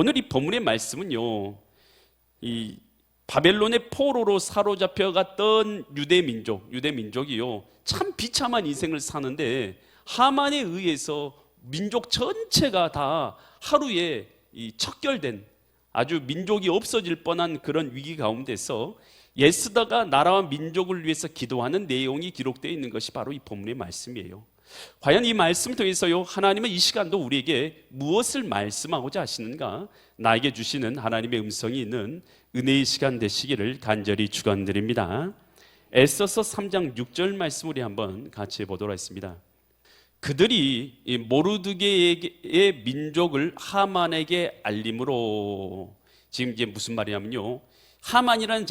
오늘 이 본문의 말씀은요, 이 바벨론의 포로로 사로잡혀갔던 유대민족이요, 참 비참한 인생을 사는데 하만에 의해서 민족 전체가 다 하루에 척결된, 아주 민족이 없어질 뻔한 그런 위기 가운데서 에스더가 나라와 민족을 위해서 기도하는 내용이 기록되어 있는 것이 바로 이 본문의 말씀이에요. 과연 이 말씀을 통해서요, 하나님은 이 시간도 우리에게 무엇을 말씀하고자 하시는가, 나에게 주시는 하나님의 음성이 있는 은혜의 시간 되시기를 간절히 축원드립니다. 에스더서 3장 6절 말씀 우리 한번 같이 보도록 하겠습니다. 그들이 모르드게의 민족을 하만에게 알림으로, 지금 이게 무슨 말이냐면요, 하만이라는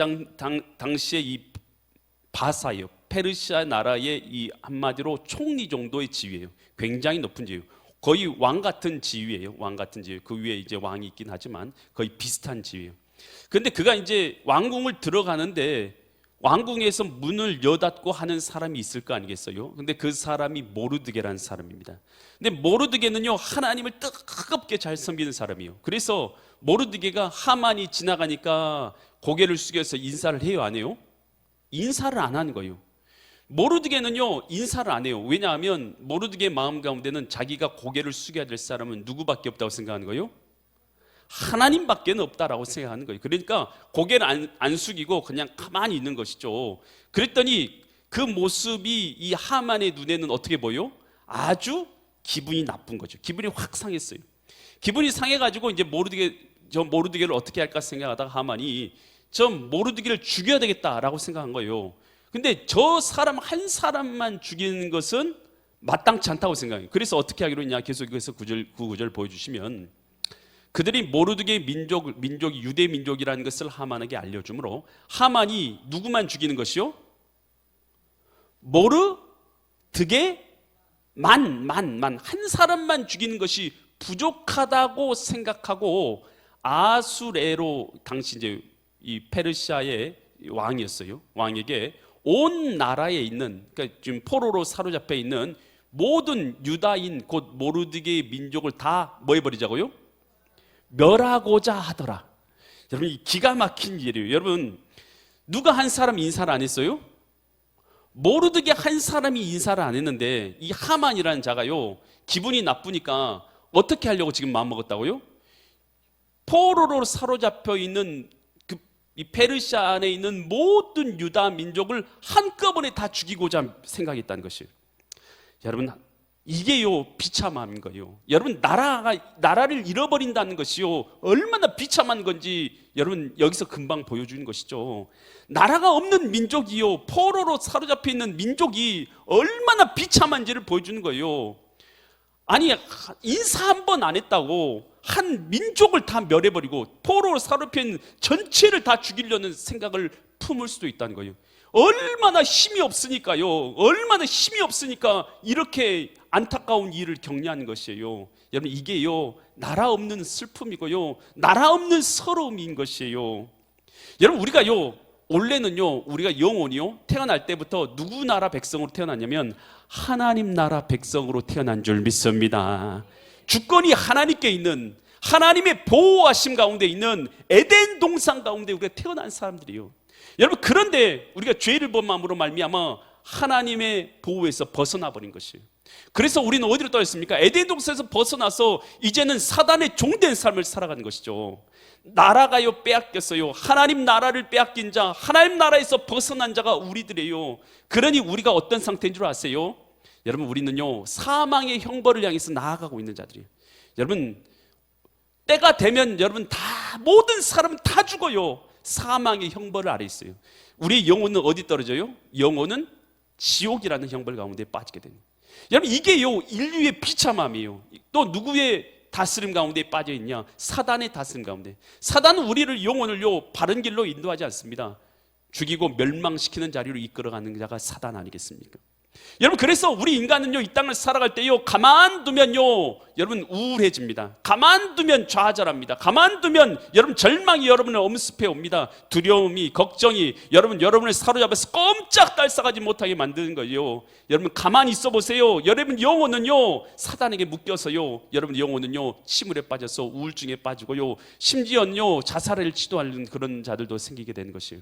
당시에 이 바사예요, 페르시아 나라의 이 한마디로 총리 정도의 지위예요. 굉장히 높은 지위예요. 거의 왕 같은 지위예요. 왕 같은 지위. 그 위에 이제 왕이 있긴 하지만 거의 비슷한 지위예요. 그런데 그가 이제 왕궁을 들어가는데 왕궁에서 문을 여닫고 하는 사람이 있을 거 아니겠어요? 근데 그 사람이 모르드게라는 사람입니다. 근데 모르드게는요, 하나님을 뜨겁게 잘 섬기는 사람이에요. 그래서 모르드게가 하만이 지나가니까 고개를 숙여서 인사를 해요, 안 해요? 인사를 안 하는 거예요. 모르드게는요, 인사를 안 해요. 왜냐하면 모르드게의 마음 가운데는 자기가 고개를 숙여야 될 사람은 누구밖에 없다고 생각하는 거예요? 하나님밖에 없다라고 생각하는 거예요. 그러니까 고개를 안 숙이고 그냥 가만히 있는 것이죠. 그랬더니 그 모습이 이 하만의 눈에는 어떻게 보여? 아주 기분이 나쁜 거죠. 기분이 확 상했어요. 기분이 상해가지고 이제 모르드게를 어떻게 할까 생각하다가 하만이 저 모르드게를 죽여야 되겠다라고 생각한 거예요. 근데 저 사람 한 사람만 죽이는 것은 마땅치 않다고 생각해요. 그래서 어떻게 하기로 했냐, 계속해서 구절 보여주시면, 그들이 모르드게의 민족이 유대 민족이라는 것을 하만에게 알려주므로 하만이 누구만 죽이는 것이요? 모르드게만 한 사람만 죽이는 것이 부족하다고 생각하고 아수레로, 당시 이제 이 페르시아의 왕이었어요. 왕에게 온 나라에 있는, 그러니까 지금 포로로 사로잡혀 있는 모든 유다인 곧 모르드게의 민족을 다 뭐 해버리자고요? 멸하고자 하더라. 여러분, 이 기가 막힌 일이에요. 여러분, 누가 한 사람 인사를 안 했어요? 모르드게 한 사람이 인사를 안 했는데 이 하만이라는 자가요, 기분이 나쁘니까 어떻게 하려고 지금 마음먹었다고요? 포로로 사로잡혀 있는 이 페르시아 안에 있는 모든 유다 민족을 한꺼번에 다 죽이고자 생각했다는 것이에요. 여러분, 이게요 비참함인 거예요. 여러분, 나라를 잃어버린다는 것이요 얼마나 비참한 건지 여러분 여기서 금방 보여주는 것이죠. 나라가 없는 민족이요, 포로로 사로잡혀 있는 민족이 얼마나 비참한지를 보여주는 거예요. 아니, 인사 한 번 안 했다고 한 민족을 다 멸해버리고 포로로 사로잡혀 있는 전체를 다 죽이려는 생각을 품을 수도 있다는 거예요. 얼마나 힘이 없으니까요, 얼마나 힘이 없으니까 이렇게 안타까운 일을 격려하는 것이에요. 여러분, 이게요 나라 없는 슬픔이고요, 나라 없는 서러움인 것이에요. 여러분, 우리가요 원래는요, 우리가 영혼이요 태어날 때부터 누구 나라 백성으로 태어났냐면 하나님 나라 백성으로 태어난 줄 믿습니다. 주권이 하나님께 있는, 하나님의 보호하심 가운데 있는 에덴 동산 가운데 우리가 태어난 사람들이에요. 여러분, 그런데 우리가 죄를 본 마음으로 말미암아 하나님의 보호에서 벗어나 버린 것이에요. 그래서 우리는 어디로 떠났습니까? 에덴 동산에서 벗어나서 이제는 사단의 종된 삶을 살아가는 것이죠. 나라가요 빼앗겼어요. 하나님 나라를 빼앗긴 자, 하나님 나라에서 벗어난 자가 우리들이에요. 그러니 우리가 어떤 상태인 줄 아세요? 여러분, 우리는요 사망의 형벌을 향해서 나아가고 있는 자들이에요. 여러분, 때가 되면 여러분 모든 사람은 다 죽어요. 사망의 형벌을 아래 있어요. 우리 영혼은 어디 떨어져요? 영혼은 지옥이라는 형벌 가운데 빠지게 됩니다. 여러분, 이게요 인류의 비참함이에요. 또 누구의 다스림 가운데 빠져 있냐? 사단의 다스림 가운데. 사단은 우리를, 영혼을요 바른 길로 인도하지 않습니다. 죽이고 멸망시키는 자리로 이끌어가는 자가 사단 아니겠습니까? 여러분, 그래서 우리 인간은요, 이 땅을 살아갈 때요, 가만두면요, 여러분 우울해집니다. 가만두면 좌절합니다. 가만두면 여러분 절망이 여러분을 엄습해 옵니다. 두려움이, 걱정이 여러분을 사로잡아서 꼼짝달싹하지 못하게 만드는 거예요. 여러분 가만히 있어 보세요. 여러분 영혼은요, 사단에게 묶여서요, 여러분 영혼은요, 침울에 빠져서 우울증에 빠지고요, 심지어는요, 자살을 시도하는 그런 자들도 생기게 되는 것이에요.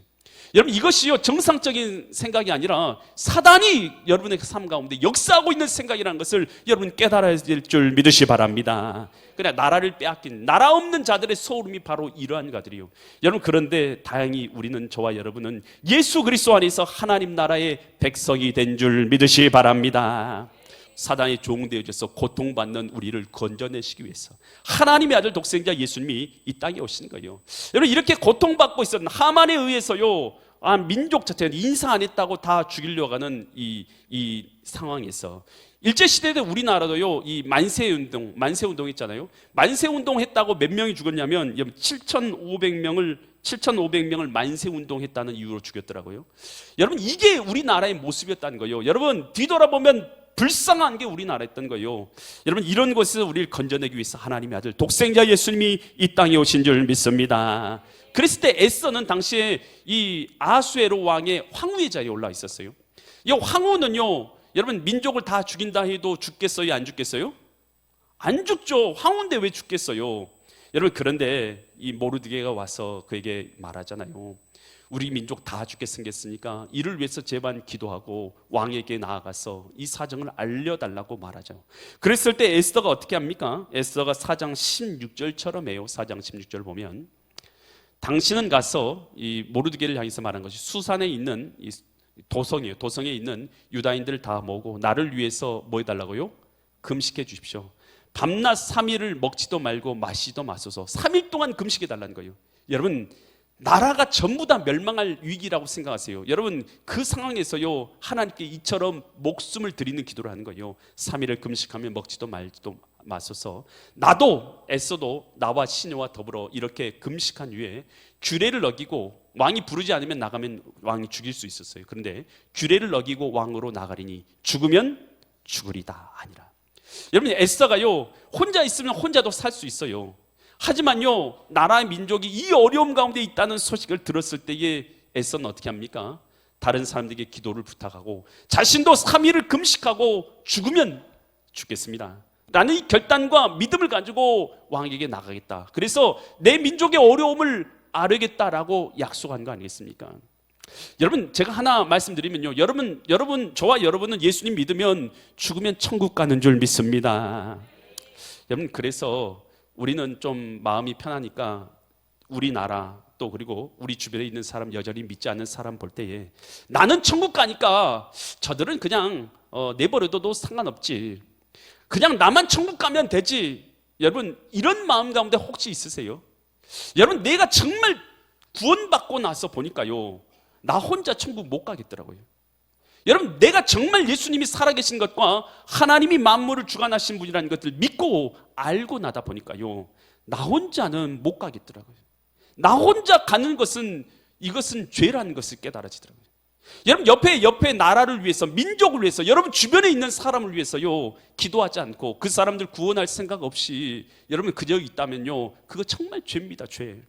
여러분, 이것이요, 정상적인 생각이 아니라 사단이 여러분의 삶 가운데 역사하고 있는 생각이라는 것을 여러분 깨달아야 될 줄 믿으시 바랍니다. 그냥 나라를 빼앗긴, 나라 없는 자들의 소름이 바로 이러한 자들이요. 여러분, 그런데 다행히 우리는, 저와 여러분은 예수 그리스도 안에서 하나님 나라의 백성이 된 줄 믿으시 바랍니다. 사단의 종되어져서 고통받는 우리를 건져내시기 위해서 하나님의 아들 독생자 예수님이 이 땅에 오신 거예요. 여러분, 이렇게 고통받고 있었던 하만에 의해서요, 민족 자체가 인사 안 했다고 다 죽이려고 하는 이 상황에서 일제시대 때 우리나라도요, 이 만세운동 있잖아요. 만세운동 했다고 몇 명이 죽었냐면 7,500명을 만세운동 했다는 이유로 죽였더라고요. 여러분, 이게 우리나라의 모습이었다는 거예요. 여러분, 뒤돌아보면 불쌍한 게 우리나라였던 거예요. 여러분, 이런 것에서 우리를 건져내기 위해서 하나님의 아들 독생자 예수님이 이 땅에 오신 줄 믿습니다. 그랬을 때 에스더는 당시에 이 아수에로 왕의 황후의 자리에 올라 있었어요. 이 황후는요, 여러분, 민족을 다 죽인다 해도 죽겠어요, 안 죽겠어요? 안 죽죠. 황후인데 왜 죽겠어요? 여러분, 그런데 이 모르드게가 와서 그에게 말하잖아요. 우리 민족 다 죽게 생겼으니까 이를 위해서 제발 기도하고 왕에게 나아가서 이 사정을 알려달라고 말하죠. 그랬을 때 에스더가 어떻게 합니까? 에스더가 4장 16절처럼 해요. 4장 16절 보면, 당신은 가서 이 모르드게를 향해서 말한 것이, 수산에 있는 이 도성이에요. 도성에 있는 유다인들을 다 모으고 나를 위해서 뭐 해달라고요? 금식해 주십시오. 밤낮 3일을 먹지도 말고 마시지도 마소서. 3일 동안 금식해 달라는 거예요. 여러분, 나라가 전부 다 멸망할 위기라고 생각하세요. 여러분, 그 상황에서요, 하나님께 이처럼 목숨을 드리는 기도를 하는 거예요. 3일을 금식하며 먹지도 말지도 마소서. 나도 에스더도 나와 시녀와 더불어 이렇게 금식한 후에 규례를 어기고, 왕이 부르지 않으면 나가면 왕이 죽일 수 있었어요. 그런데 규례를 어기고 왕으로 나가리니 죽으면 죽으리다 아니라. 여러분, 에스더가요, 혼자 있으면 혼자도 살 수 있어요. 하지만요, 나라의 민족이 이 어려움 가운데 있다는 소식을 들었을 때에 에스더는 어떻게 합니까? 다른 사람들에게 기도를 부탁하고 자신도 3일을 금식하고 죽으면 죽겠습니다 라는 이 결단과 믿음을 가지고 왕에게 나가겠다. 그래서 내 민족의 어려움을 아뢰겠다라고 약속한 거 아니겠습니까? 여러분, 제가 하나 말씀드리면요, 여러분, 저와 여러분은 예수님 믿으면 죽으면 천국 가는 줄 믿습니다. 여러분, 그래서 우리는 좀 마음이 편하니까 우리나라 또 그리고 우리 주변에 있는 사람, 여전히 믿지 않는 사람 볼 때에 나는 천국 가니까 저들은 그냥 내버려둬도 상관없지, 그냥 나만 천국 가면 되지. 여러분, 이런 마음 가운데 혹시 있으세요? 여러분, 내가 정말 구원받고 나서 보니까요, 나 혼자 천국 못 가겠더라고요. 여러분, 내가 정말 예수님이 살아계신 것과 하나님이 만물을 주관하신 분이라는 것을 믿고 알고 나다 보니까요, 나 혼자는 못 가겠더라고요. 나 혼자 가는 것은, 이것은 죄라는 것을 깨달아지더라고요. 여러분, 옆에 나라를 위해서, 민족을 위해서, 여러분 주변에 있는 사람을 위해서요, 기도하지 않고 그 사람들 구원할 생각 없이 여러분 그저 있다면요, 그거 정말 죄입니다, 죄.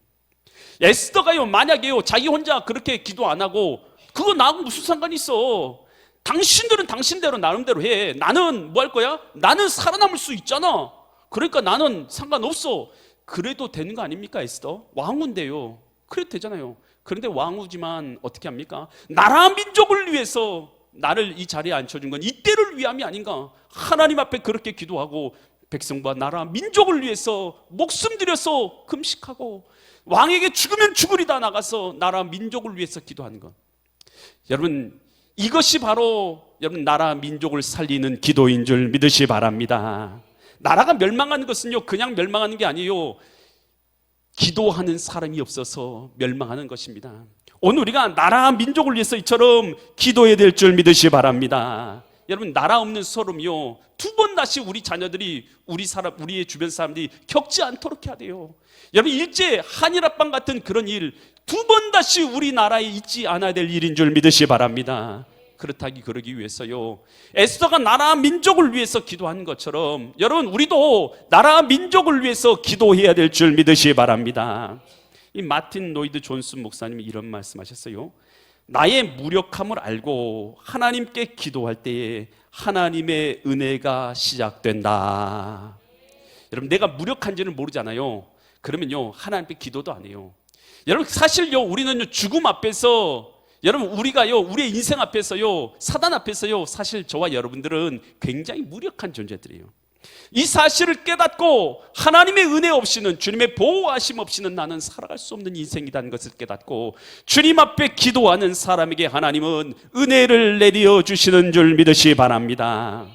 에스더가요, 만약에요, 자기 혼자 그렇게 기도 안 하고, 그거 나하고 무슨 상관이 있어? 당신들은 당신대로 나름대로 해. 나는 뭐 할 거야? 나는 살아남을 수 있잖아. 그러니까 나는 상관없어. 그래도 되는 거 아닙니까, 에스더? 왕후인데요. 그래도 되잖아요. 그런데 왕후지만 어떻게 합니까? 나라 민족을 위해서 나를 이 자리에 앉혀준 건 이때를 위함이 아닌가. 하나님 앞에 그렇게 기도하고 백성과 나라 민족을 위해서 목숨 들여서 금식하고 왕에게 죽으면 죽으리다 나가서 나라 민족을 위해서 기도하는 것. 여러분, 이것이 바로 여러분 나라 민족을 살리는 기도인 줄 믿으시 바랍니다. 나라가 멸망하는 것은요, 그냥 멸망하는 게 아니에요. 기도하는 사람이 없어서 멸망하는 것입니다. 오늘 우리가 나라 민족을 위해서 이처럼 기도해야 될 줄 믿으시 바랍니다. 여러분, 나라 없는 소름이요, 두 번 다시 우리 자녀들이, 우리의 주변 사람들이 겪지 않도록 해야 돼요. 여러분, 일제 한일합방 같은 그런 일 두 번 다시 우리나라에 있지 않아야 될 일인 줄 믿으시 바랍니다. 그렇다기 그러기 위해서요. 에스더가 나라 민족을 위해서 기도한 것처럼 여러분 우리도 나라 민족을 위해서 기도해야 될 줄 믿으시기 바랍니다. 이 마틴 로이드 존슨 목사님이 이런 말씀하셨어요. 나의 무력함을 알고 하나님께 기도할 때에 하나님의 은혜가 시작된다. 여러분 내가 무력한지는 모르잖아요. 그러면요 하나님께 기도도 안 해요. 여러분 사실요 우리는요 죽음 앞에서 여러분 우리가요 우리의 인생 앞에서요 사단 앞에서요 사실 저와 여러분들은 굉장히 무력한 존재들이에요. 이 사실을 깨닫고 하나님의 은혜 없이는 주님의 보호하심 없이는 나는 살아갈 수 없는 인생이라는 것을 깨닫고 주님 앞에 기도하는 사람에게 하나님은 은혜를 내려 주시는 줄 믿으시기 바랍니다.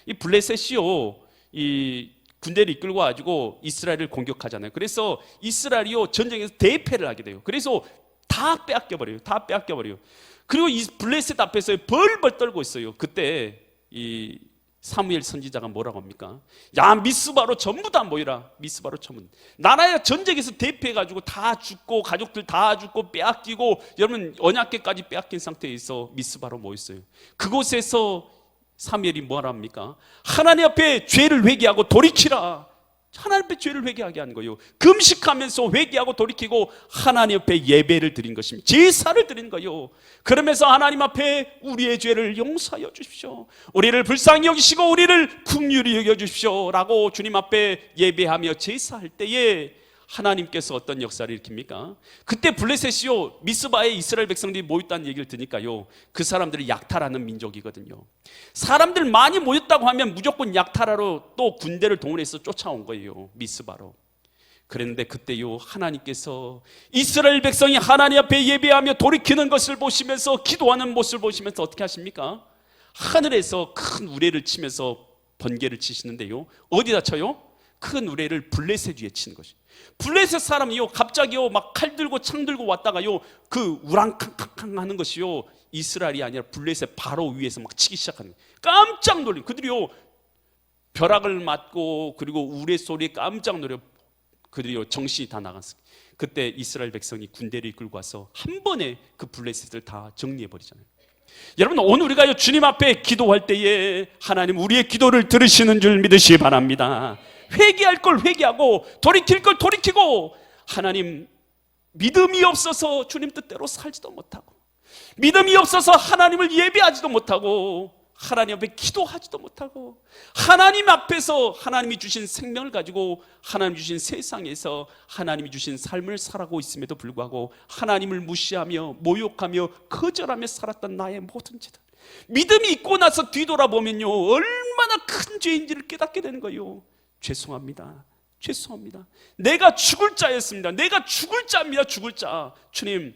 이 블레셋이요 이 군대를 이끌고 가지고 이스라엘을 공격하잖아요. 그래서 이스라엘이요 전쟁에서 대패를 하게 돼요. 그래서 다 빼앗겨버려요. 다 빼앗겨버려요. 그리고 이 블레셋 앞에서 벌벌 떨고 있어요. 그때 이 사무엘 선지자가 뭐라고 합니까? 야 미스바로 전부 다 모이라. 미스바로 전부. 나라야 전쟁에서 대패해가지고 다 죽고 가족들 다 죽고 빼앗기고 여러분 언약궤까지 빼앗긴 상태에서 미스바로 모였어요. 그곳에서 사무엘이 뭐라 합니까? 하나님 앞에 죄를 회개하고 돌이키라. 하나님 앞에 죄를 회개하게 하는 거예요. 금식하면서 회개하고 돌이키고 하나님 앞에 예배를 드린 것입니다. 제사를 드린 거예요. 그러면서 하나님 앞에 우리의 죄를 용서하여 주십시오. 우리를 불쌍히 여기시고 우리를 긍휼히 여겨 주십시오 라고 주님 앞에 예배하며 제사할 때에 하나님께서 어떤 역사를 일으킵니까? 그때 블레셋이요 미스바에 이스라엘 백성들이 모였다는 얘기를 듣니까요 그 사람들이 약탈하는 민족이거든요. 사람들 많이 모였다고 하면 무조건 약탈하러 또 군대를 동원해서 쫓아온 거예요. 미스바로. 그랬는데 그때요 하나님께서 이스라엘 백성이 하나님 앞에 예배하며 돌이키는 것을 보시면서 기도하는 모습을 보시면서 어떻게 하십니까? 하늘에서 큰 우레를 치면서 번개를 치시는데요 어디다 쳐요? 큰 우레를 블레셋 위에 치는 것이. 블레셋 사람이요 갑자기요 막 칼 들고 창 들고 왔다가요 그 우랑캉캉캉 하는 것이요 이스라엘이 아니라 블레셋 바로 위에서 막 치기 시작하는 거예요. 깜짝 놀린 그들이요 벼락을 맞고 그리고 우레 소리에 깜짝 놀려 그들이요 정신이 다 나갔어요. 그때 이스라엘 백성이 군대를 이끌고 와서 한 번에 그 블레셋을 다 정리해 버리잖아요. 여러분 오늘 우리가 주님 앞에 기도할 때에 하나님 우리의 기도를 들으시는 줄 믿으시기 바랍니다. 회개할 걸 회개하고 돌이킬 걸 돌이키고 하나님 믿음이 없어서 주님 뜻대로 살지도 못하고 믿음이 없어서 하나님을 예배하지도 못하고 하나님 앞에 기도하지도 못하고 하나님 앞에서 하나님이 주신 생명을 가지고 하나님 주신 세상에서 하나님이 주신 삶을 살아가고 있음에도 불구하고 하나님을 무시하며 모욕하며 거절하며 살았던 나의 모든 죄들 믿음이 있고 나서 뒤돌아보면요 얼마나 큰 죄인지를 깨닫게 되는 거예요. 죄송합니다. 죄송합니다. 내가 죽을 자였습니다. 내가 죽을 자입니다. 죽을 자. 주님,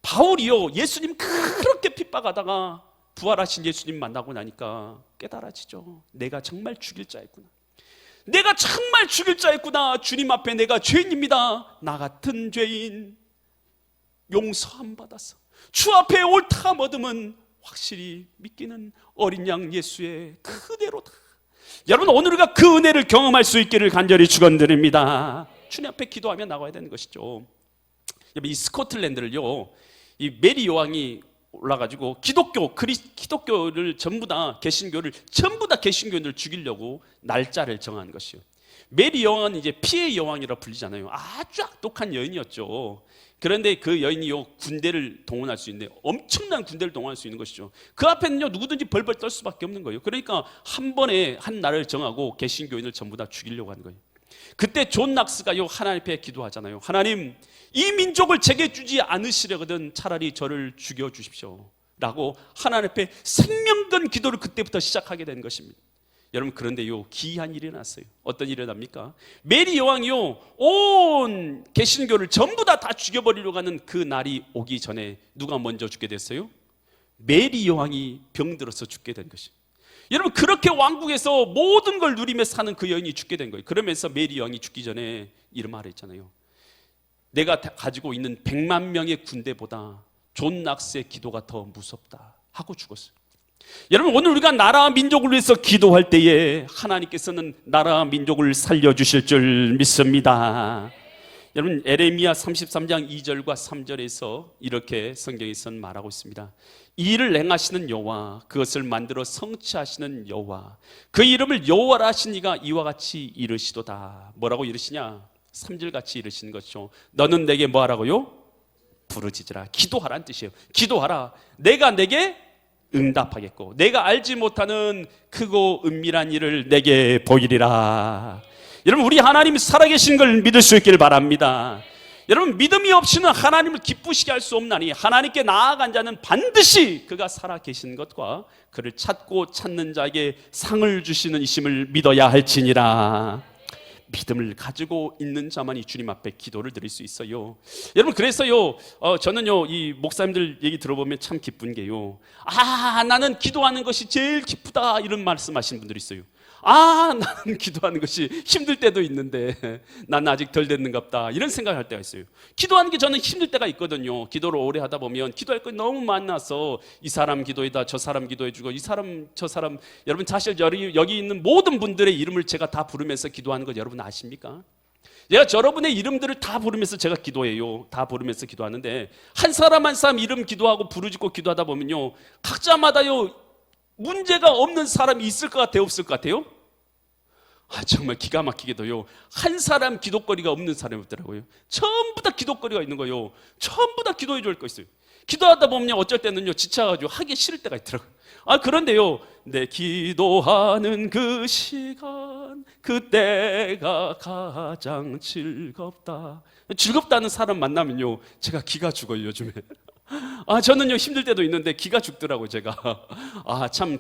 바울이요 예수님 그렇게 핍박하다가 부활하신 예수님 만나고 나니까 깨달아지죠. 내가 정말 죽일 자였구나. 내가 정말 죽일 자였구나. 주님 앞에 내가 죄인입니다. 나 같은 죄인 용서함 받아서 주 앞에 옳다 얻음은 확실히 믿기는 어린 양 예수의 그대로다. 여러분 오늘 우리가 그 은혜를 경험할 수 있기를 간절히 축원드립니다. 주님 앞에 기도하며 나가야 되는 것이죠. 이 스코틀랜드를요 이 메리 여왕이 올라가지고 기독교를 전부 다 개신교인을 죽이려고 날짜를 정한 것이요. 메리 여왕은 이제 피해 여왕이라 불리잖아요. 아주 악독한 여인이었죠. 그런데 그 여인이요 군대를 동원할 수 있는데 엄청난 군대를 동원할 수 있는 것이죠. 그 앞에는요 누구든지 벌벌 떨 수밖에 없는 거예요. 그러니까 한 번에 한 날을 정하고 개신교인을 전부 다 죽이려고 하는 거예요. 그때 존 낙스가요 하나님 앞에 기도하잖아요. 하나님 이 민족을 제게 주지 않으시려거든 차라리 저를 죽여주십시오 라고 하나님 앞에 생명건 기도를 그때부터 시작하게 된 것입니다. 여러분 그런데요 기이한 일이 났어요. 어떤 일이 납니까? 메리 여왕이요 온 개신교를 전부 다 죽여버리려고 하는 그 날이 오기 전에 누가 먼저 죽게 됐어요? 메리 여왕이 병들어서 죽게 된 것이에요. 여러분 그렇게 왕국에서 모든 걸 누리며 사는 그 여인이 죽게 된 거예요. 그러면서 메리 여왕이 죽기 전에 이런 말을 했잖아요. 내가 가지고 있는 100만 명의 군대보다 존 낙스의 기도가 더 무섭다 하고 죽었어요. 여러분 오늘 우리가 나라와 민족을 위해서 기도할 때에 하나님께서는 나라와 민족을 살려주실 줄 믿습니다. 여러분 에레미야 33장 2절과 3절에서 이렇게 성경에서는 말하고 있습니다. 이 일을 행하시는 여호와, 그것을 만들어 성취하시는 여호와, 그 이름을 여호와라 하신 이가 이와 같이 이르시도다. 뭐라고 이르시냐? 3절 같이 이르시는 것이죠. 너는 내게 뭐 하라고요? 부르짖으라. 기도하라는 뜻이에요. 기도하라. 내가 내게 응답하겠고 내가 알지 못하는 크고 은밀한 일을 내게 보이리라. 여러분, 우리 하나님이 살아계신 걸 믿을 수 있기를 바랍니다. 여러분, 믿음이 없이는 하나님을 기쁘시게 할 수 없나니 하나님께 나아간 자는 반드시 그가 살아계신 것과 그를 찾고 찾는 자에게 상을 주시는 이심을 믿어야 할지니라. 믿음을 가지고 있는 자만이 주님 앞에 기도를 드릴 수 있어요. 여러분, 그래서요, 저는요, 이 목사님들 얘기 들어보면 참 기쁜 게요, 나는 기도하는 것이 제일 기쁘다, 이런 말씀하시는 분들이 있어요. 나는 기도하는 것이 힘들 때도 있는데 난 아직 덜 됐는갑다, 이런 생각을 할 때가 있어요. 기도하는 게 저는 힘들 때가 있거든요. 기도를 오래 하다 보면 기도할 거 너무 많아서 이 사람 기도해다, 저 사람 기도해주고, 이 사람 저 사람, 여러분 사실 여기 있는 모든 분들의 이름을 제가 다 부르면서 기도하는 거 여러분 아십니까? 제가 여러분의 이름들을 다 부르면서 제가 기도해요. 다 부르면서 기도하는데 한 사람 한 사람 이름 기도하고 부르짖고 기도하다 보면요, 각자마다요 문제가 없는 사람이 있을 것 같아요, 없을 것 같아요? 정말 기가 막히게도요, 한 사람 기도거리가 없는 사람이 없더라고요. 전부 다 기도거리가 있는 거예요. 전부 다 기도해 줄 거 있어요. 기도하다 보면 어쩔 때는요 지쳐가지고 하기 싫을 때가 있더라고요. 그런데요, 내 기도하는 그 시간, 그때가 가장 즐겁다. 즐겁다는 사람 만나면요 제가 기가 죽어요, 요즘에. 저는요 힘들 때도 있는데 기가 죽더라고요, 제가. 참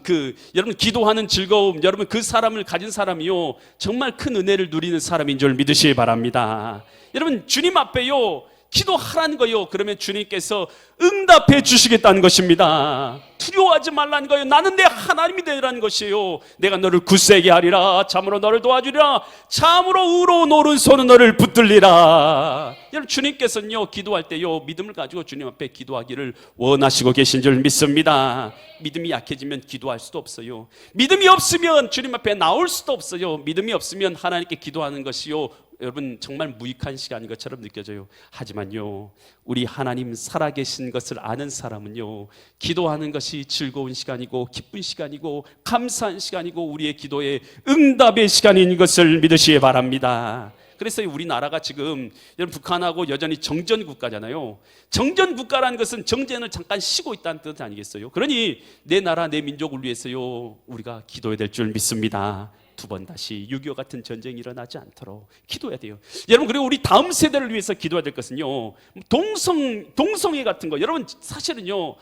여러분, 기도하는 즐거움, 여러분 그 사람을 가진 사람이요 정말 큰 은혜를 누리는 사람인 줄 믿으시기 바랍니다. 여러분, 주님 앞에요 기도하라는 거요, 그러면 주님께서 응답해 주시겠다는 것입니다. 두려워하지 말라는 거예요. 나는 내 하나님이 되라는 것이에요. 내가 너를 굳세게 하리라. 참으로 너를 도와주리라. 참으로 의로운 오른손은 너를 붙들리라. 여러분, 주님께서는요 기도할 때요 믿음을 가지고 주님 앞에 기도하기를 원하시고 계신 줄 믿습니다. 믿음이 약해지면 기도할 수도 없어요. 믿음이 없으면 주님 앞에 나올 수도 없어요. 믿음이 없으면 하나님께 기도하는 것이요 여러분 정말 무익한 시간인 것처럼 느껴져요. 하지만요, 우리 하나님 살아계신 것을 아는 사람은요 기도하는 것이 즐거운 시간이고 기쁜 시간이고 감사한 시간이고 우리의 기도에 응답의 시간인 것을 믿으시기 바랍니다. 그래서 우리나라가 지금 여러분 북한하고 여전히 정전 국가잖아요. 정전 국가라는 것은 정전을 잠깐 쉬고 있다는 뜻 아니겠어요? 그러니 내 나라 내 민족을 위해서요 우리가 기도해야 될 줄 믿습니다. 두 번 다시 6.25 같은 전쟁이 일어나지 않도록 기도해야 돼요. 여러분, 그리고 우리 다음 세대를 위해서 기도해야 될 것은요 동성애 같은 거, 여러분 사실은요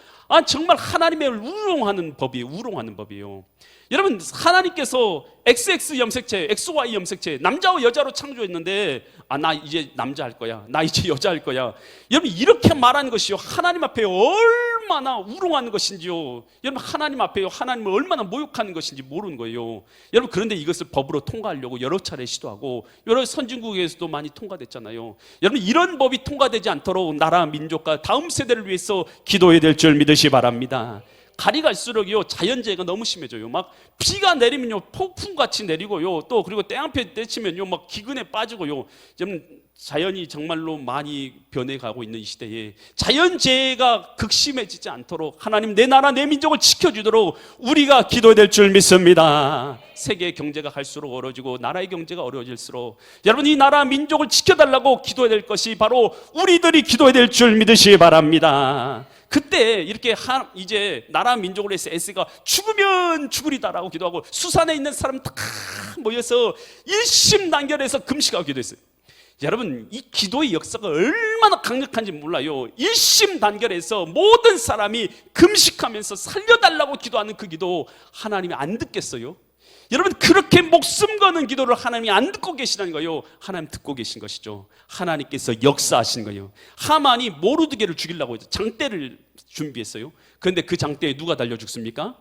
정말 하나님의 우롱하는 법이에요. 여러분, 하나님께서 XX 염색체, XY 염색체, 남자와 여자로 창조했는데 나 이제 남자 할 거야, 나 이제 여자 할 거야. 여러분, 이렇게 말하는 것이요 하나님 앞에 얼마나 우롱하는 것인지요. 여러분, 하나님 앞에요 하나님을 얼마나 모욕하는 것인지 모르는 거예요. 여러분, 그런데 이것을 법으로 통과하려고 여러 차례 시도하고 여러 선진국에서도 많이 통과됐잖아요. 여러분, 이런 법이 통과되지 않도록 나라 민족과 다음 세대를 위해서 기도해야 될 줄 믿으시 바랍니다. 가리 갈수록요 자연재해가 너무 심해져요. 막 비가 내리면요 폭풍같이 내리고요, 또 그리고 땡한표 때치면요 막 기근에 빠지고요. 좀 자연이 정말로 많이 변해가고 있는 이 시대에 자연재해가 극심해지지 않도록 하나님 내 나라 내 민족을 지켜주도록 우리가 기도해야 될 줄 믿습니다. 세계 경제가 갈수록 어려워지고 나라의 경제가 어려워질수록 여러분 이 나라 민족을 지켜달라고 기도해야 될 것이 바로 우리들이 기도해야 될 줄 믿으시기 바랍니다. 그때 이렇게 이제 나라 민족을 위해서 에스가 죽으면 죽으리다라고 기도하고 수산에 있는 사람 다 모여서 일심단결해서 금식하고 기도했어요. 여러분, 이 기도의 역사가 얼마나 강력한지 몰라요. 일심단결해서 모든 사람이 금식하면서 살려달라고 기도하는 그 기도 하나님이 안 듣겠어요? 여러분, 그렇게 목숨 거는 기도를 하나님이 안 듣고 계시다는 거예요. 하나님 듣고 계신 것이죠. 하나님께서 역사하신 거예요. 하만이 모르드게를 죽이려고 해서 장대를 준비했어요. 그런데 그 장대에 누가 달려 죽습니까?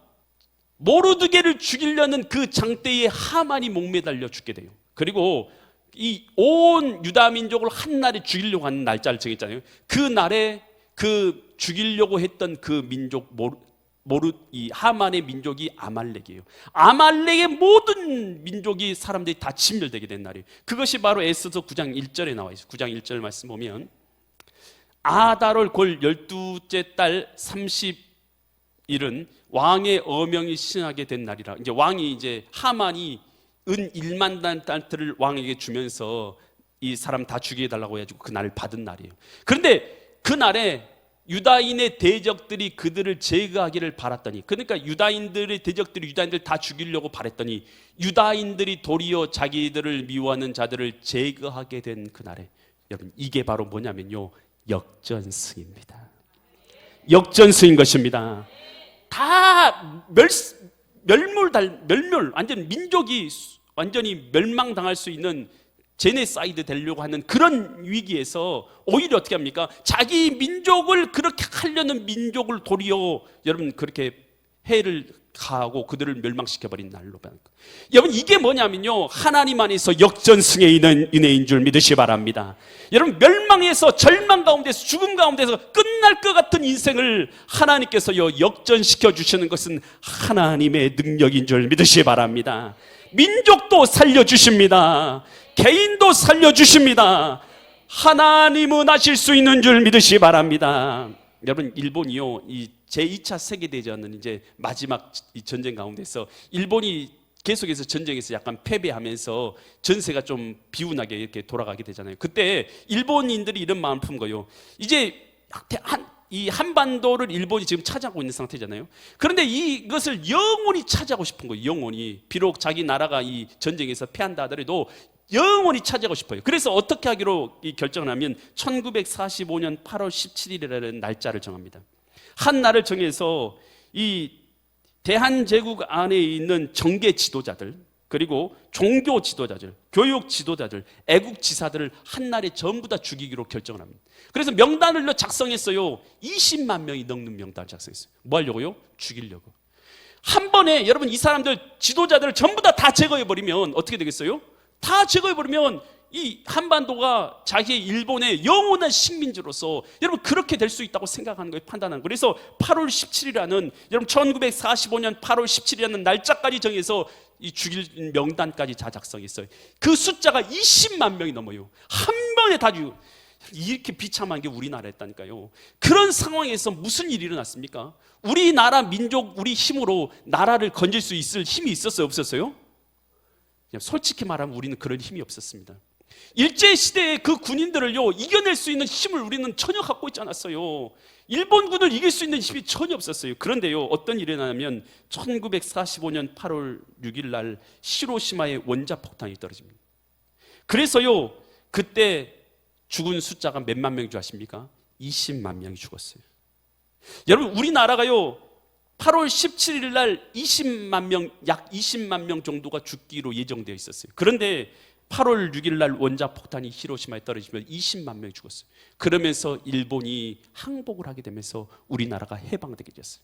모르드게를 죽이려는 그 장대에 하만이 목매달려 죽게 돼요. 그리고 이 온 유다 민족을 한 날에 죽이려고 하는 날짜를 정했잖아요. 그 날에 그 죽이려고 했던 그 민족 이 하만의 민족이 아말렉이에요. 아말렉의 모든 민족이 사람들이 다 진멸되게 된 날이에요. 그것이 바로 에스더 9장 1절에 나와 있어요. 9장 1절 말씀 보면 아달월 골 12째 달 일은 왕의 어명이 시행하게 된 날이라. 이제 왕이 이제 하만이 은 1만 달란트를 왕에게 주면서 이 사람 다 죽여 달라고 해가지고 그 날을 받은 날이에요. 그런데 그 날에 유다인의 대적들이 그들을 제거하기를 바랐더니, 그러니까 유다인들의 대적들이 유다인들 다 죽이려고 바랬더니 유다인들이 도리어 자기들을 미워하는 자들을 제거하게 된 그날에, 여러분 이게 바로 뭐냐면요, 역전승입니다. 역전승인 것입니다. 다 멸물, 완전 민족이 완전히 멸망당할 수 있는 제네사이드 되려고 하는 그런 위기에서 오히려 어떻게 합니까? 자기 민족을 그렇게 하려는 민족을 도리어 여러분 그렇게 해를 가하고 그들을 멸망시켜버린 날로. 여러분 이게 뭐냐면요, 하나님 안에서 역전승에 있는 은혜인 줄 믿으시 바랍니다. 여러분 멸망에서, 절망 가운데서, 죽음 가운데서 끝날 것 같은 인생을 하나님께서요 역전시켜 주시는 것은 하나님의 능력인 줄 믿으시 바랍니다. 민족도 살려주십니다. 개인도 살려주십니다. 하나님은 하실 수 있는 줄 믿으시 바랍니다. 여러분 일본이요, 이 제2차 세계대전은 이제 마지막 이 전쟁 가운데서 일본이 계속해서 전쟁에서 약간 패배하면서 전세가 좀 비운하게 이렇게 돌아가게 되잖아요. 그때 일본인들이 이런 마음을 품 거예요. 이제 이 한반도를 일본이 지금 차지하고 있는 상태잖아요. 그런데 이것을 영원히 차지하고 싶은 거예요. 영원히. 비록 자기 나라가 이 전쟁에서 패한다 하더라도 영원히 차지하고 싶어요. 그래서 어떻게 하기로 결정을 하면 1945년 8월 17일이라는 날짜를 정합니다. 한 날을 정해서 이 대한제국 안에 있는 정계 지도자들, 그리고 종교 지도자들, 교육 지도자들, 애국 지사들을 한 날에 전부 다 죽이기로 결정을 합니다. 그래서 명단을 작성했어요. 20만 명이 넘는 명단을 작성했어요. 뭐 하려고요? 죽이려고. 한 번에 여러분 이 사람들 지도자들을 전부 다 제거해버리면 어떻게 되겠어요? 다 제거해버리면 이 한반도가 자기의 일본의 영원한 식민지로서 여러분 그렇게 될 수 있다고 생각하는 거예요. 판단하는 거예요. 그래서 8월 17일이라는 여러분 1945년 8월 17일이라는 날짜까지 정해서 이 죽일 명단까지 다 작성했어요. 그 숫자가 20만 명이 넘어요. 한 번에 다 죽여. 이렇게 비참한 게 우리나라였다니까요. 그런 상황에서 무슨 일이 일어났습니까? 우리나라 민족, 우리 힘으로 나라를 건질 수 있을 힘이 있었어요? 없었어요? 솔직히 말하면 우리는 그런 힘이 없었습니다. 일제시대의 그 군인들을요 이겨낼 수 있는 힘을 우리는 전혀 갖고 있지 않았어요. 일본군을 이길 수 있는 힘이 전혀 없었어요. 그런데요 어떤 일이 일어나면 1945년 8월 6일 날 히로시마에 원자폭탄이 떨어집니다. 그래서요 그때 죽은 숫자가 몇만 명인 줄 아십니까? 20만 명이 죽었어요. 여러분 우리나라가요 8월 17일 날 20만 명, 약 20만 명 정도가 죽기로 예정되어 있었어요. 그런데 8월 6일 날 원자폭탄이 히로시마에 떨어지면 20만 명이 죽었어요. 그러면서 일본이 항복을 하게 되면서 우리나라가 해방되게 됐어요.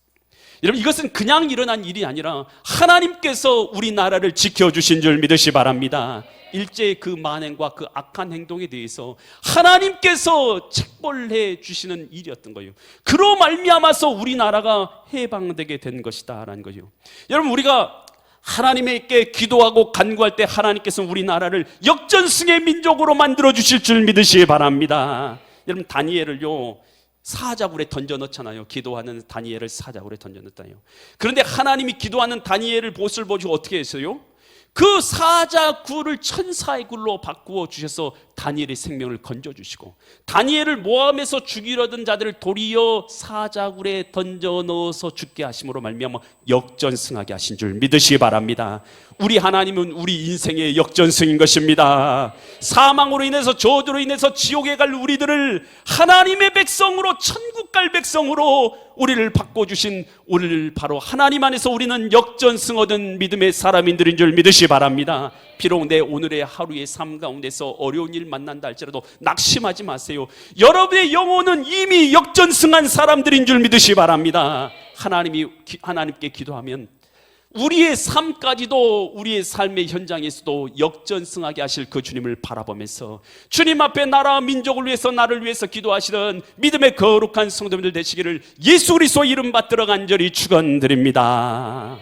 여러분 이것은 그냥 일어난 일이 아니라 하나님께서 우리나라를 지켜주신 줄 믿으시 바랍니다. 일제의 그 만행과 그 악한 행동에 대해서 하나님께서 책벌해 주시는 일이었던 거예요. 그로 말미암아서 우리나라가 해방되게 된 것이다 라는 거예요. 여러분 우리가 하나님께 기도하고 간구할 때 하나님께서 우리나라를 역전승의 민족으로 만들어 주실 줄 믿으시기 바랍니다. 여러분 다니엘을요 사자굴에 던져 넣잖아요. 기도하는 다니엘을 사자굴에 던져 넣었다요. 그런데 하나님이 기도하는 다니엘을 못을 보시고 어떻게 했어요? 그 사자굴을 천사의 굴로 바꾸어 주셔서 다니엘의 생명을 건져주시고 다니엘을 모함해서 죽이려던 자들을 도리어 사자굴에 던져 넣어서 죽게 하심으로 말미암아 역전승하게 하신 줄 믿으시기 바랍니다. 우리 하나님은 우리 인생의 역전승인 것입니다. 사망으로 인해서 저주로 인해서 지옥에 갈 우리들을 하나님의 백성으로 천국 갈 백성으로 우리를 바꿔주신 오늘 바로 하나님 안에서 우리는 역전승 얻은 믿음의 사람인들인 줄 믿으시기 바랍니다. 비록 내 오늘의 하루의 삶 가운데서 어려운 일 만난다 할지라도 낙심하지 마세요. 여러분의 영혼은 이미 역전승한 사람들인 줄 믿으시기 바랍니다. 하나님께 기도하면 우리의 삶까지도 우리의 삶의 현장에서도 역전승하게 하실 그 주님을 바라보면서 주님 앞에 나라 민족을 위해서 나를 위해서 기도하시던 믿음의 거룩한 성도님들 되시기를 예수 그리스도 이름 받들어 간절히 축원드립니다.